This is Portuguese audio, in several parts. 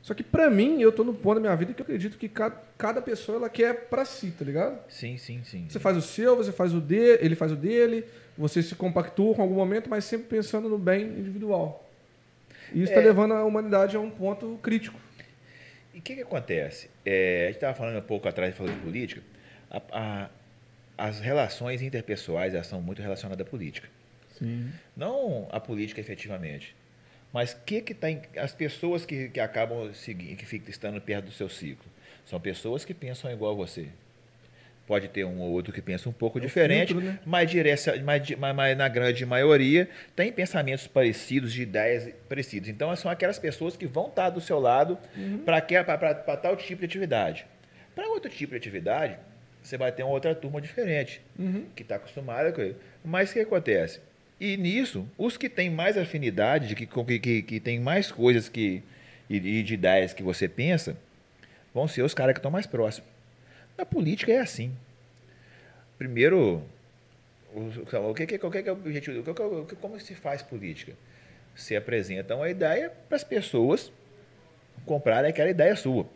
Só que pra mim, eu tô no ponto da minha vida que eu acredito que cada pessoa ela quer pra si, tá ligado? Sim, sim, sim. Você faz o seu, você faz o dele, ele faz o dele, você se compactua com algum momento, mas sempre pensando no bem individual. E isso tá levando a humanidade a um ponto crítico. E o que acontece? A gente estava falando um pouco atrás, falando de política. As relações interpessoais elas são muito relacionadas à política. Sim. Não a política efetivamente. Mas as pessoas que acabam seguindo, que ficam estando perto do seu ciclo, são pessoas que pensam igual a você. Pode ter um ou outro que pensa um pouco diferente, filtro, né? mas na grande maioria tem pensamentos parecidos, de ideias parecidas. Então, são aquelas pessoas que vão estar do seu lado para tal tipo de atividade. Para outro tipo de atividade, você vai ter uma outra turma diferente, que está acostumada com ele. Mas o que acontece? E nisso, os que têm mais afinidade, que têm mais coisas e de ideias que você pensa, vão ser os caras que estão mais próximos. Na política é assim. Primeiro, o que é o objetivo? Como se faz política? Você apresenta uma ideia para as pessoas comprarem aquela ideia sua.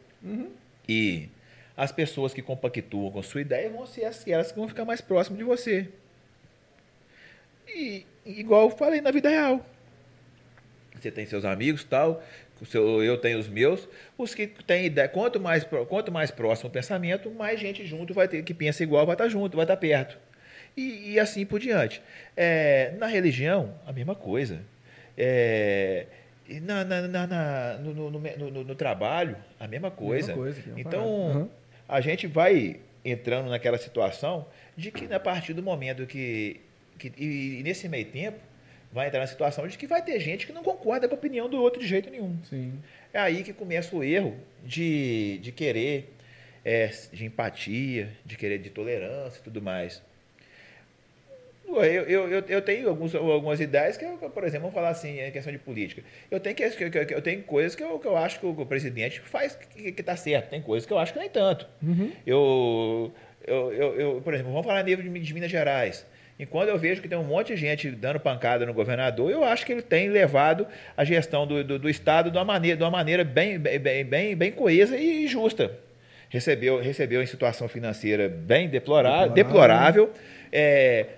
E as pessoas que compactuam com a sua ideia vão ser aquelas que vão ficar mais próximas de você. E igual eu falei na vida real. Você tem seus amigos tal, eu tenho os meus. Os que têm ideia, quanto mais próximo o pensamento, mais gente junto vai ter, que pensa igual vai estar junto, vai estar perto. E assim por diante. Na religião, a mesma coisa. No trabalho, a mesma coisa. Então, a gente vai entrando naquela situação de que, a partir do momento e nesse meio tempo, vai entrar na situação de que vai ter gente que não concorda com a opinião do outro de jeito nenhum. Sim. É aí que começa o erro de querer, de empatia, de querer de tolerância e tudo mais. Eu tenho algumas ideias que, por exemplo, vamos falar assim, em questão de política. Eu tenho coisas que eu acho que o presidente faz que está certo, tem coisas que eu acho que nem tanto. Por exemplo, vamos falar a nível de Minas Gerais. Enquanto eu vejo que tem um monte de gente dando pancada no governador, eu acho que ele tem levado a gestão do Estado de uma maneira bem coesa e justa. Recebeu em situação financeira bem deplorável,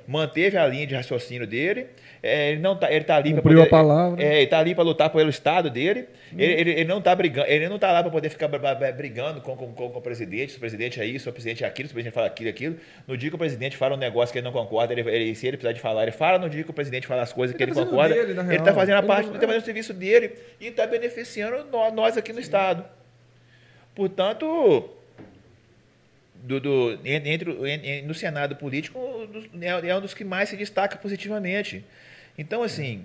manteve a linha de raciocínio dele, ele está ali para cumpriu a palavra. Ele está ali para lutar pelo Estado dele. Ele não está brigando, ele não está lá para poder ficar brigando com o presidente. Se o presidente é isso, se o presidente é aquilo, se o presidente fala aquilo. No dia que o presidente fala um negócio que ele não concorda, se ele precisar de falar, ele fala. No dia que o presidente fala as coisas que ele concorda, ele está fazendo a parte, ele está fazendo o serviço dele e está beneficiando nós aqui no Estado. Portanto, no Senado político, é um dos que mais se destaca positivamente. Então, assim,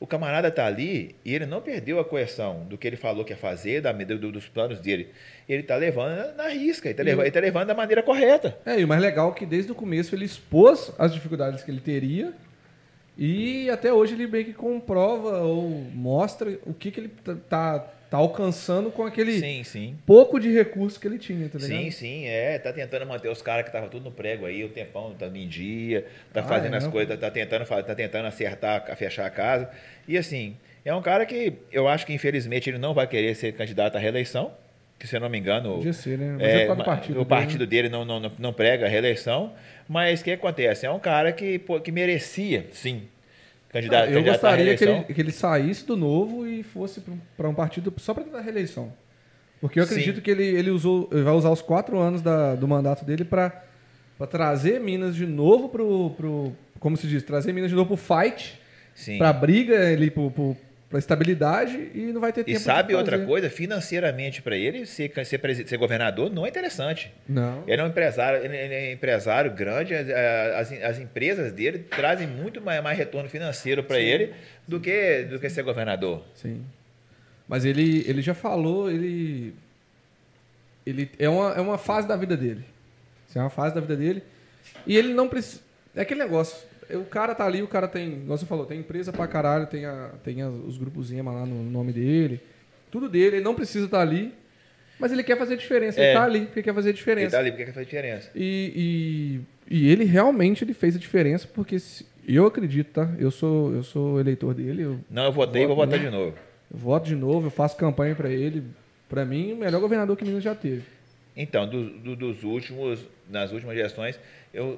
o camarada está ali e ele não perdeu a coerção do que ele falou que ia fazer, dos planos dele. Ele está levando na risca, ele está levando da maneira correta. E o mais legal é que desde o começo ele expôs as dificuldades que ele teria e até hoje ele meio que comprova ou mostra o que ele está alcançando com aquele pouco de recurso que ele tinha, tá ligado? Sim, tá tentando manter os caras que estavam tudo no prego aí, o tempão, tá em dia, tá fazendo as coisas, tá tentando acertar, fechar a casa. E assim, é um cara que eu acho que infelizmente ele não vai querer ser candidato à reeleição, que se eu não me engano, podia ser, né? Mas o partido dele não prega a reeleição, mas o que acontece? É um cara que merecia, sim, eu gostaria que ele saísse do Novo e fosse para um partido só para tentar a reeleição. Porque eu acredito que ele vai usar os 4 anos do mandato dele para trazer Minas de novo como se diz, trazer Minas de novo para o fight, para a briga, para estabilidade e não vai ter tempo. E sabe outra coisa? Financeiramente para ele, ser governador não é interessante. Não. Ele é um empresário grande, as empresas dele trazem muito mais retorno financeiro para ele do que ser governador. Sim. Mas ele já falou, ele é uma fase da vida dele. É uma fase da vida dele. E ele não precisa. É aquele negócio. O cara tá ali, o cara tem, igual você falou, tem empresa pra caralho, tem os grupos Zema lá no nome dele, tudo dele, ele não precisa estar ali, mas ele quer fazer diferença, ele tá ali porque quer fazer diferença. Ele tá ali porque quer fazer diferença. E ele realmente fez a diferença, porque eu acredito, tá? Eu sou eleitor dele. Eu votei e vou votar de novo. Eu voto de novo, eu faço campanha pra ele, Pra mim, o melhor governador que Minas já teve. Então, nas últimas gestões,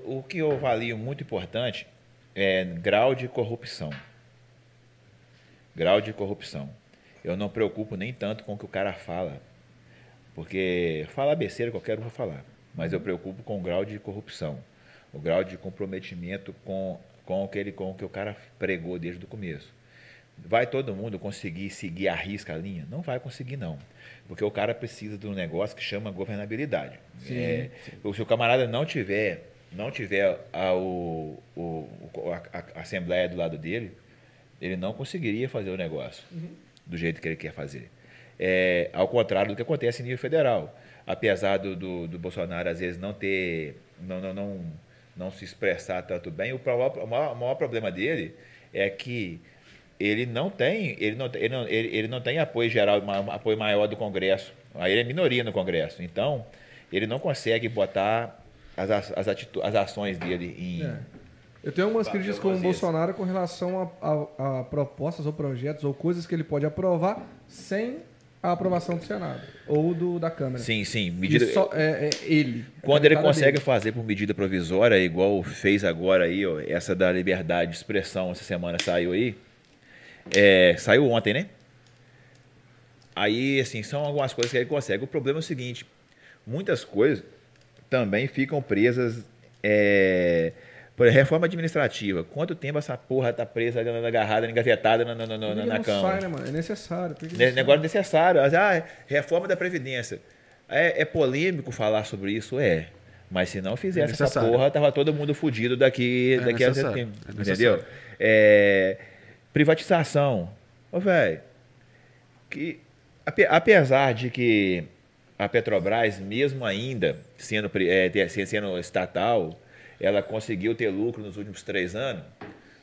o que eu avalio muito importante é grau de corrupção. Grau de corrupção. Eu não preocupo nem tanto com o que o cara fala, porque falar besteira qualquer um vai falar, mas eu preocupo com o grau de corrupção, o grau de comprometimento com o que o cara pregou desde o começo. Vai todo mundo conseguir seguir à risca a linha? Não vai conseguir, não. Porque o cara precisa de um negócio que chama governabilidade. Sim. Se o camarada não tiver a Assembleia do lado dele, ele não conseguiria fazer o negócio do jeito que ele quer fazer. Ao contrário do que acontece em nível federal. Apesar do Bolsonaro, às vezes, não se expressar tanto bem, o maior problema dele é que ele não tem apoio geral, apoio maior do Congresso. Aí ele é minoria no Congresso. Então, ele não consegue botar as ações dele em... Eu tenho algumas críticas com o Bolsonaro com relação a propostas ou projetos ou coisas que ele pode aprovar sem a aprovação do Senado ou da Câmara. Sim. Ele. Quando ele consegue fazer por medida provisória, igual fez agora aí, ó, essa da liberdade de expressão, essa semana saiu aí. Saiu ontem, né? Aí, assim, são algumas coisas que ele consegue. O problema é o seguinte, muitas coisas também ficam presas... Por reforma administrativa. Quanto tempo essa porra tá presa, agarrada, engavetada na Câmara? Sai, né, mano? É necessário. Negócio necessário. Reforma da Previdência. É polêmico falar sobre isso? Mas se não fizesse essa porra, tava todo mundo fudido daqui a tempo. Entendeu? Privatização. Velho, apesar de que a Petrobras, mesmo ainda sendo estatal, ela conseguiu ter lucro nos últimos 3 anos,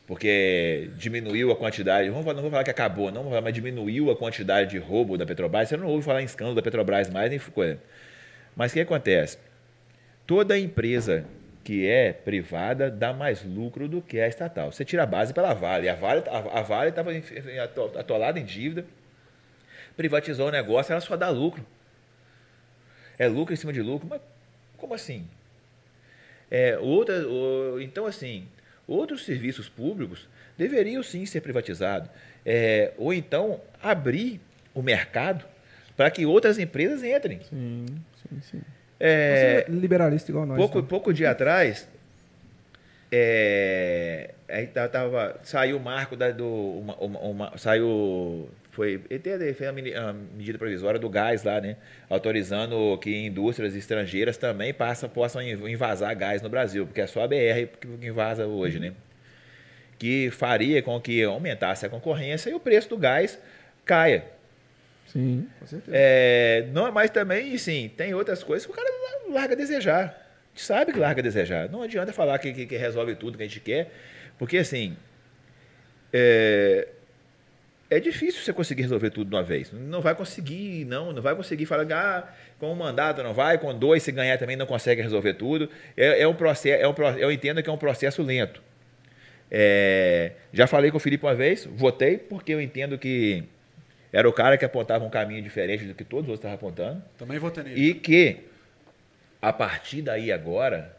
porque diminuiu a quantidade, não vou falar que acabou, mas diminuiu a quantidade de roubo da Petrobras. Você não ouve falar em escândalo da Petrobras mais, nem coisa. Mas o que acontece? Toda empresa que é privada dá mais lucro do que a estatal. Você tira a base pela Vale. A Vale estava atolada em dívida, privatizou o negócio, ela só dá lucro. É lucro em cima de lucro, mas como assim? Então, assim, outros serviços públicos deveriam sim ser privatizados. Ou então abrir o mercado para que outras empresas entrem. Sim. Você é liberalista igual nós. Pouco dia atrás, saiu o marco ele fez a medida provisória do gás lá, né? Autorizando que indústrias estrangeiras também possam invasar gás no Brasil, porque é só a BR que invasa hoje, né? Que faria com que aumentasse a concorrência e o preço do gás caia. Sim, com certeza. Mas também, sim, tem outras coisas que o cara larga a desejar. A gente sabe que larga a desejar. Não adianta falar que resolve tudo que a gente quer, porque, assim, é difícil você conseguir resolver tudo de uma vez. Não vai conseguir, não vai conseguir falar, com um mandato não vai, com 2 se ganhar também não consegue resolver tudo. Um processo, eu entendo que é um processo lento. Já falei com o Felipe uma vez, votei porque eu entendo que era o cara que apontava um caminho diferente do que todos os outros estavam apontando. Também votei nele. E que, a partir daí agora,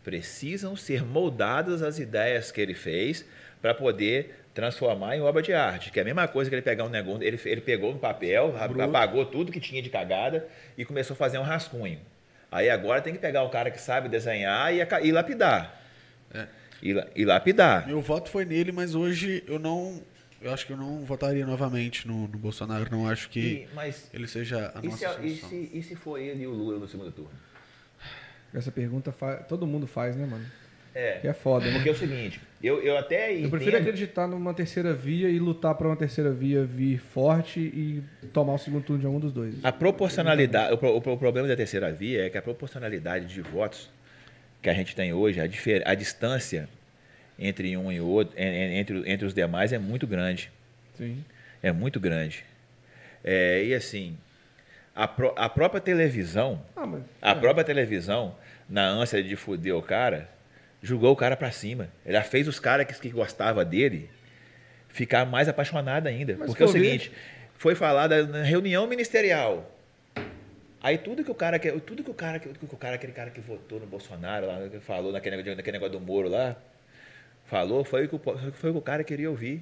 precisam ser moldadas as ideias que ele fez para poder transformar em obra de arte, que é a mesma coisa que ele pegar um negócio, ele pegou no papel, apagou tudo que tinha de cagada e começou a fazer um rascunho. Aí agora tem que pegar o cara que sabe desenhar e lapidar. E lapidar. Meu voto foi nele, mas hoje eu acho que eu não votaria novamente no Bolsonaro, não acho que ele seja a nossa solução. E se for ele e o Lula no segundo turno? Essa pergunta todo mundo faz, né, mano? Que é foda, né? Porque é o seguinte, eu até entendo... Eu prefiro acreditar numa terceira via e lutar para uma terceira via vir forte e tomar o segundo turno de algum dos dois. A proporcionalidade, o problema da terceira via é que a proporcionalidade de votos que a gente tem hoje, a distância entre um e outro, entre os demais é muito grande. Sim. É muito grande. E assim, a própria televisão, na ânsia de fuder o cara, julgou o cara pra cima. Ela fez os caras que gostavam dele ficar mais apaixonado ainda. Porque é o seguinte, foi falado na reunião ministerial. Aí aquele cara que votou no Bolsonaro, lá, que falou naquele negócio do Moro lá, falou, foi o que o cara queria ouvir.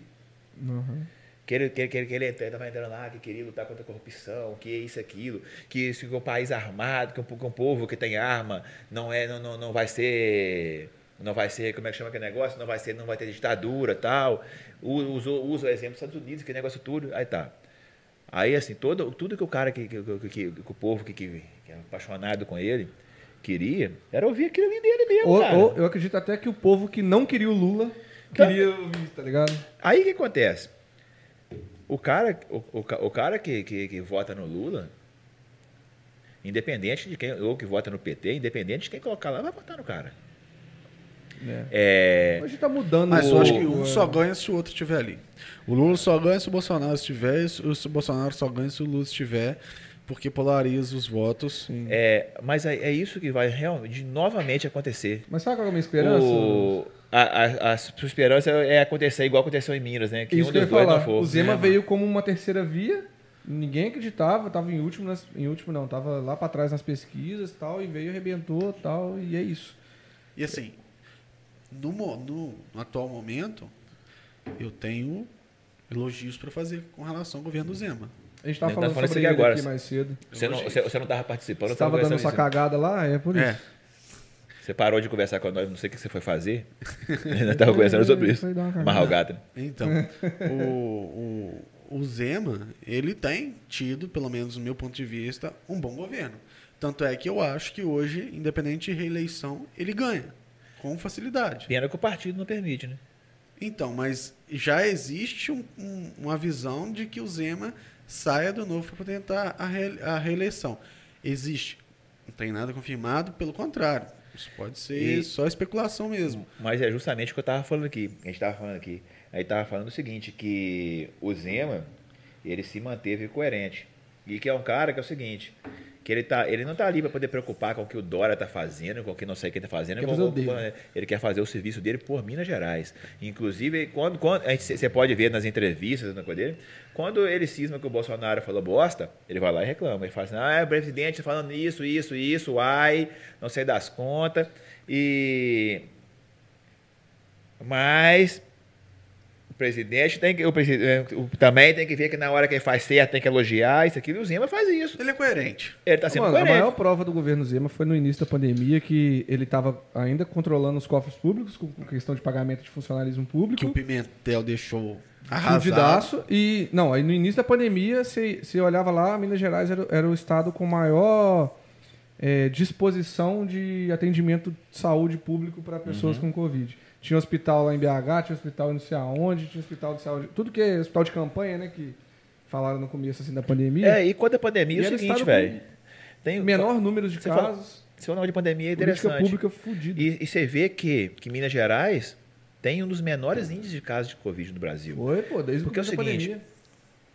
Uhum. Que ele estava entrando lá, que queria lutar contra a corrupção, que isso, aquilo, que o país armado, que um povo que tem arma não vai ser, como é que chama aquele negócio? Não vai ter ditadura, tal. Usa o exemplo dos Estados Unidos, que negócio tudo, aí tá. Aí, assim, tudo que o cara, que o povo que é apaixonado com ele queria, era ouvir aquilo ali dele mesmo, cara. Eu acredito até que o povo que não queria o Lula queria ouvir, tá ligado? Aí o que acontece? O cara que vota no Lula, independente de quem, ou que vota no PT, independente de quem colocar lá, vai votar no cara. Hoje tá mudando. Mas eu acho que um só ganha se o outro estiver ali. O Lula só ganha se o Bolsonaro estiver, e o Bolsonaro só ganha se o Lula estiver, porque polariza os votos. Mas é isso que vai realmente novamente acontecer. Mas sabe qual é a minha esperança? A sua esperança é acontecer igual aconteceu em Minas, né? Que isso um que eu dos ia dois falar. não for. O Zema veio como uma terceira via, ninguém acreditava, tava em último não, tava lá para trás nas pesquisas e tal, e veio, arrebentou tal, e é isso. E assim, no atual momento, eu tenho elogios para fazer com relação ao governo do Zema. A gente estava falando sobre ele agora, aqui mais cedo. Você não estava participando. Você estava dando essa cagada lá, é por isso. Você parou de conversar com nós, não sei o que você foi fazer. Ainda estava conversando sobre isso. Amarrar o gato. Então, o Zema, ele tem tido, pelo menos do meu ponto de vista, um bom governo. Tanto é que eu acho que hoje, independente de reeleição, ele ganha. Com facilidade. Pena que o partido não permite, né? Então, mas já existe uma visão de que o Zema saia do novo para tentar a reeleição. Existe. Não tem nada confirmado, pelo contrário. Isso pode ser só especulação mesmo. Mas é justamente o que eu estava falando aqui. A gente estava falando aqui. Aí estava falando o seguinte, que o Zema, ele se manteve coerente. E que é um cara que é o seguinte, que ele não está ali para poder preocupar com o que o Dória está fazendo, com o que não sei o que está fazendo. Ele quer fazer o serviço dele por Minas Gerais. Inclusive, quando você pode ver nas entrevistas dele, quando ele cisma que o Bolsonaro falou bosta, ele vai lá e reclama. Ele fala assim, o presidente está falando isso, não sei das contas. Mas o presidente também tem que ver que na hora que ele faz certo tem que elogiar isso aqui. E o Zema faz isso. Ele é coerente. Ele está sendo coerente. A maior prova do governo Zema foi no início da pandemia, que ele estava ainda controlando os cofres públicos, com questão de pagamento de funcionalismo público. Que o Pimentel deixou arrasado. Fudidaço. E, não, aí no início da pandemia, você olhava lá, Minas Gerais era o estado com maior disposição de atendimento de saúde público para pessoas com Covid. Tinha hospital lá em BH, tinha hospital não sei aonde, tinha hospital de saúde. Tudo que é hospital de campanha, né? Que falaram no começo assim, da pandemia. E quando a pandemia é o seguinte, velho. Tem menor número de casos. Seu nome de pandemia é interessante. Política pública fudida. E você vê que Minas Gerais tem um dos menores índices de casos de Covid no Brasil. Desde porque é o seguinte,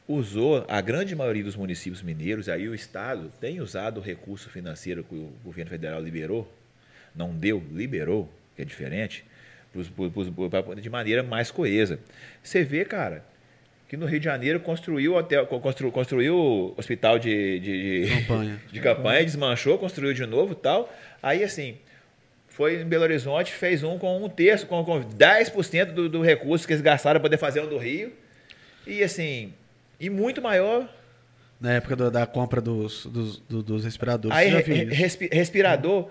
usou a grande maioria dos municípios mineiros, aí o Estado tem usado o recurso financeiro que o governo federal liberou, não deu, liberou, que é diferente, de maneira mais coesa. Você vê, cara, que no Rio de Janeiro construiu hospital de campanha, desmanchou, construiu de novo e tal. Aí, assim, foi em Belo Horizonte, fez com 1/3, com 10% do recurso que eles gastaram para poder fazer um do Rio. E, assim, muito maior. Na época da compra dos respiradores. Aí, respirador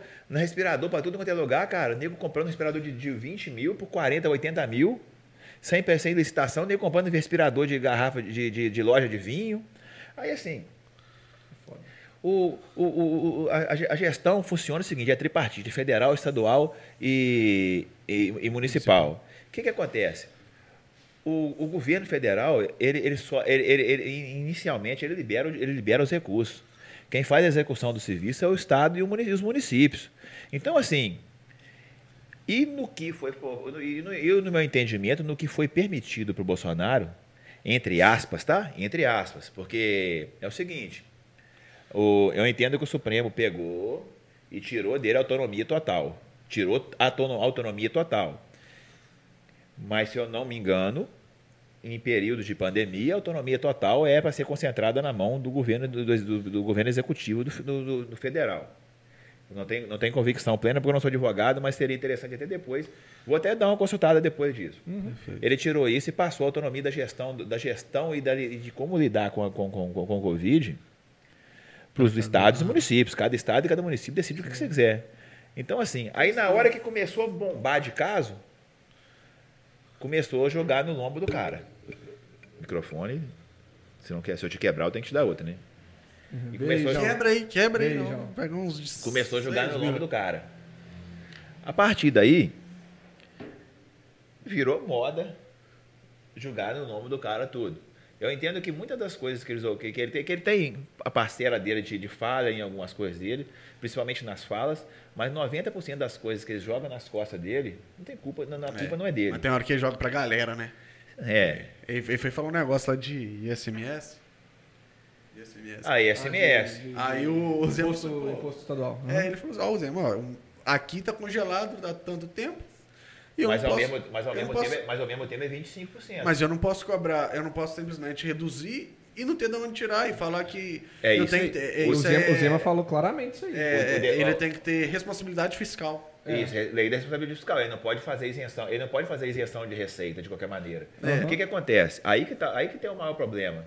para tudo quanto é lugar, cara. O nego comprando um respirador de 20 mil por 40, 80 mil, sem licitação, nego comprando respirador de garrafa de loja de vinho. Aí, assim, a gestão funciona o seguinte, é tripartite, federal, estadual e municipal. O que acontece? O governo federal, inicialmente, ele libera os recursos. Quem faz a execução do serviço é o Estado e os municípios. Então, assim, no meu entendimento, no que foi permitido para o Bolsonaro, entre aspas, tá? Entre aspas, porque é o seguinte, eu entendo que o Supremo pegou e tirou dele a autonomia total. Tirou a autonomia total. Mas, se eu não me engano, em períodos de pandemia, a autonomia total é para ser concentrada na mão do governo, do governo executivo do federal. Não tenho convicção plena porque eu não sou advogado, mas seria interessante até depois. Vou até dar uma consultada depois disso. Ele tirou isso e passou a autonomia da gestão e de como lidar com o Covid para os estados e municípios. Cada estado e cada município decide o que você quiser. Então, assim, aí na hora que começou a bombar de caso, começou a jogar no lombo do cara. Microfone, se eu te quebrar, eu tenho que te dar outra, né? E começou Quebra aí. Não. Pega uns começou a jogar no lombo do cara. A partir daí, virou moda jogar no lombo do cara tudo. Eu entendo que muitas das coisas que ele tem a parcela dele de falha em algumas coisas dele, principalmente nas falas, mas 90% das coisas que ele joga nas costas dele, não tem culpa, a culpa não é dele. Mas tem hora que ele joga pra galera, né? Ele foi falar um negócio lá de ISMS. ISMS. Aí o Zema... Imposto estadual. Ele falou assim, ó, Zema, aqui tá congelado há tanto tempo. Mas ao mesmo tempo é 25%. Mas eu não posso cobrar, eu não posso simplesmente reduzir e não ter de onde tirar e falar que... O Zema falou claramente isso aí. Ele tem que ter responsabilidade fiscal. Isso, lei da responsabilidade fiscal. Ele não pode fazer isenção de receita de qualquer maneira. O que acontece? Aí que tem o maior problema.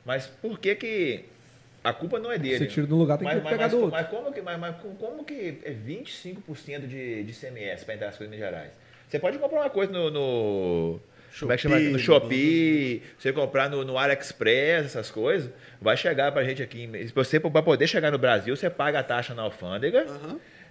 Mas por que a culpa não é dele? Você tira do lugar, tem que pegar do outro. Mas como que é 25% de ICMS para entrar nas coisas em Minas Gerais? Você pode comprar uma coisa no Shopee, você comprar no AliExpress, essas coisas, vai chegar para a gente aqui. Você, para poder chegar no Brasil, você paga a taxa na alfândega,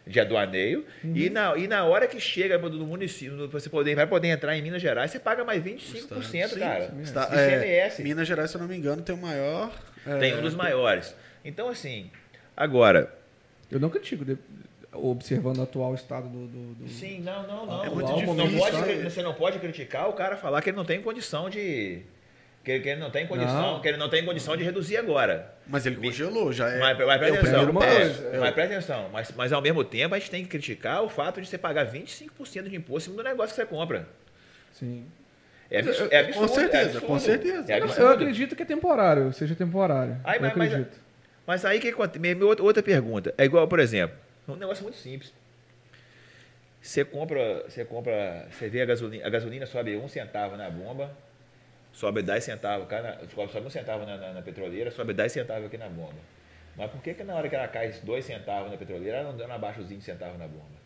de aduaneio, e na hora que chega no município, você vai poder entrar em Minas Gerais, você paga mais 25%, cara. ICMS. Minas Gerais, se eu não me engano, tem o maior... Tem um dos maiores. Então, assim, agora... Eu não critico, observando o atual estado do... Sim, não. É muito difícil. Você não pode criticar o cara falar que ele não tem condição de... Que ele não tem condição de reduzir agora. Mas ele congelou, já é. Mas presta atenção. Mas ao mesmo tempo a gente tem que criticar o fato de você pagar 25% de imposto em cima do negócio que você compra. Sim. É absurdo. Com certeza. Eu acredito que é temporário, seja temporário. Mas aí que acontece? Outra pergunta. É igual, por exemplo, um negócio muito simples. Você vê a gasolina sobe 1 centavo na bomba. Sobe 10 centavos, sobe 1 centavo na petroleira, sobe 10 centavos aqui na bomba. Mas por que na hora que ela cai 2 centavos na petroleira, ela não abaixa os 20 centavos na bomba?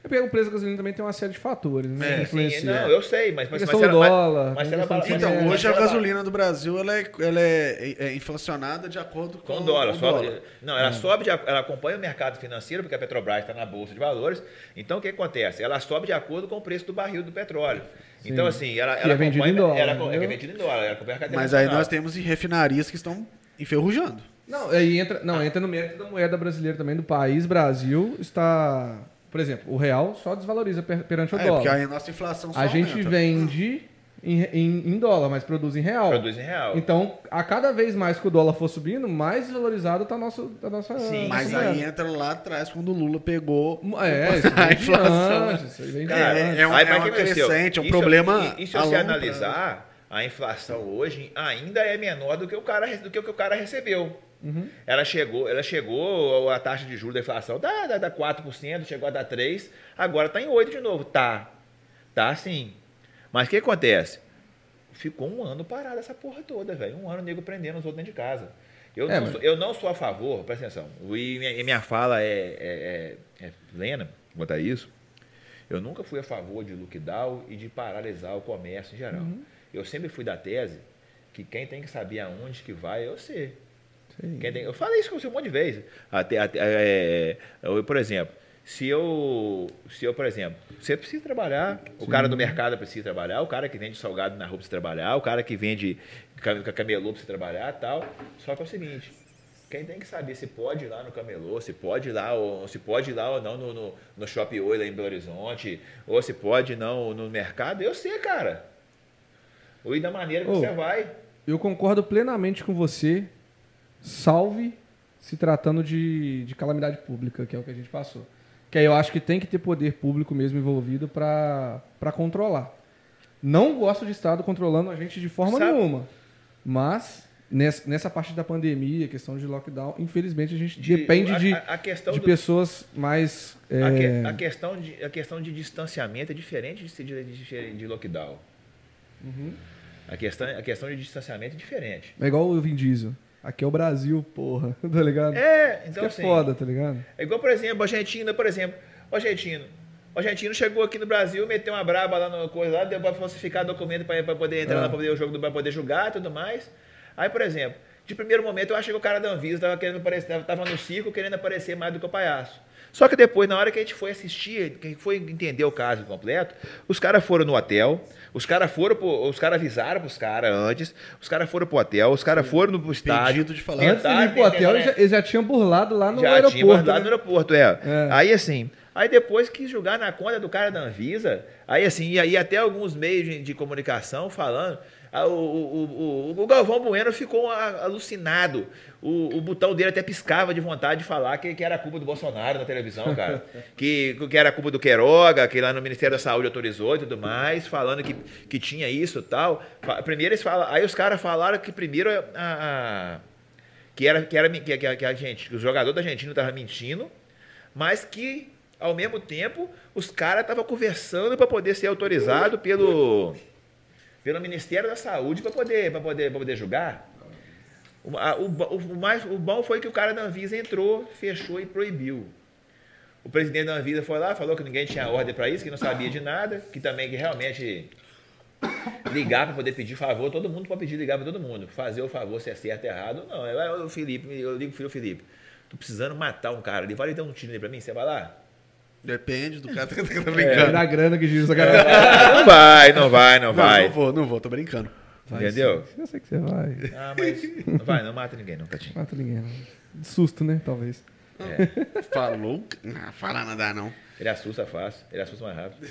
É porque o preço da gasolina também tem uma série de fatores, né? Eu sei, mas dólar. Então, hoje a gasolina do Brasil ela é inflacionada de acordo com o dólar. Ela acompanha o mercado financeiro, porque a Petrobras está na Bolsa de Valores. Então, o que acontece? Ela sobe de acordo com o preço do barril do petróleo. Sim. Então, assim, ela é vendido em dólar. É vendido em dólar. Ela acompanha a cadeia Mas aí nós temos refinarias que estão enferrujando. Não, aí entra no mérito da moeda brasileira também, do país. Brasil está... Por exemplo, o real só desvaloriza perante o dólar. Porque aí a nossa inflação só a gente vende em dólar, mas produz em real. Então, a cada vez mais que o dólar for subindo, mais desvalorizado está a nossa... Sim, mas aí entra lá atrás, quando o Lula pegou a inflação. Uma crescente, é um problema. E se você analisar, a inflação hoje ainda é menor do que o cara recebeu. Ela chegou, a taxa de juros da inflação dá 4%, chegou a dar 3%, agora está em 8% de novo. Tá sim. Mas o que acontece? Ficou 1 ano parado essa porra toda, velho. 1 ano o nego prendendo os outros dentro de casa. Eu não sou a favor, presta atenção, e minha fala é plena, vou botar isso. Eu nunca fui a favor de lockdown e de paralisar o comércio em geral. Eu sempre fui da tese que quem tem que saber aonde que vai é você. Eu falei isso com você um monte de vezes. Por exemplo, se eu, por exemplo, você precisa trabalhar, o cara do mercado precisa trabalhar, o cara que vende salgado na rua precisa trabalhar, o cara que vende camelô precisa trabalhar, tal. Só que é o seguinte, quem tem que saber se pode ir lá no camelô, se pode ir lá ou não no Shopping Oi lá em Belo Horizonte, ou se pode ir não no mercado, eu sei, cara. Ou ir da maneira que você vai. Eu concordo plenamente com você. Salve se tratando de calamidade pública, que é o que a gente passou. Que aí eu acho que tem que ter poder público mesmo envolvido para controlar. Não gosto de Estado controlando a gente de forma Sabe- nenhuma. Mas, nessa parte da pandemia, questão de lockdown, infelizmente a gente depende a questão de do- pessoas mais... A questão de distanciamento é diferente de lockdown. A questão de distanciamento é diferente. É igual o Vin Diesel. Aqui é o Brasil, porra. Tá ligado? É, Isso então que é assim, foda, tá ligado? é igual, por exemplo, a Argentina, por exemplo. O argentino chegou aqui no Brasil, meteu uma braba lá no coisa lá, deu pra falsificar documento pra poder entrar lá pra poder o jogo, pra poder jogar e tudo mais. Aí, por exemplo, de primeiro momento eu achei que o cara da Anvisa tava querendo aparecer, tava no circo querendo aparecer mais do que o palhaço. Só que depois, na hora que a gente foi assistir, que a gente foi entender o caso completo, os caras foram no hotel, os caras avisaram pros caras antes, os caras foram pro hotel, os caras foram pro estádio. Pedido de falar. Antes de ir pro hotel, eles já tinham burlado lá no Já aeroporto. tinha mandado né? no aeroporto, Aí assim, aí depois quis jogar na conta do cara da Anvisa, aí assim, e aí até alguns meios de comunicação falando, o Galvão Bueno ficou alucinado. O botão dele até piscava de vontade de falar que era culpa do Bolsonaro na televisão, cara. que era culpa do Queiroga, que lá no Ministério da Saúde autorizou e tudo mais, falando que tinha isso e tal. Primeiro eles falam, aí os caras falaram que primeiro que a gente, que o jogador da Argentina estava mentindo, mas que ao mesmo tempo os caras estavam conversando para poder ser autorizado pelo Ministério da Saúde para poder jogar. O bom foi que o cara da Anvisa entrou, fechou e proibiu. O presidente da Anvisa foi lá, falou que ninguém tinha ordem para isso, que não sabia de nada, que realmente ligar para poder pedir favor, todo mundo pode pedir ligar para todo mundo. Fazer o favor, se é certo ou errado, não. O Felipe, eu ligo pro Felipe, tô precisando matar um cara ali, vai dar um tiro ali para mim, você vai lá? Depende do cara que tá É brincando. na grana que gira essa galera. Não vai, não vai. Não vou, tô brincando. Entendeu? Eu sei que você vai. Ah, mas não vai, não mata ninguém, não, Catinho. Mata ninguém. Não. De susto, né? Talvez. Falou? Não, fala nada não. Ele assusta fácil, ele assusta mais rápido.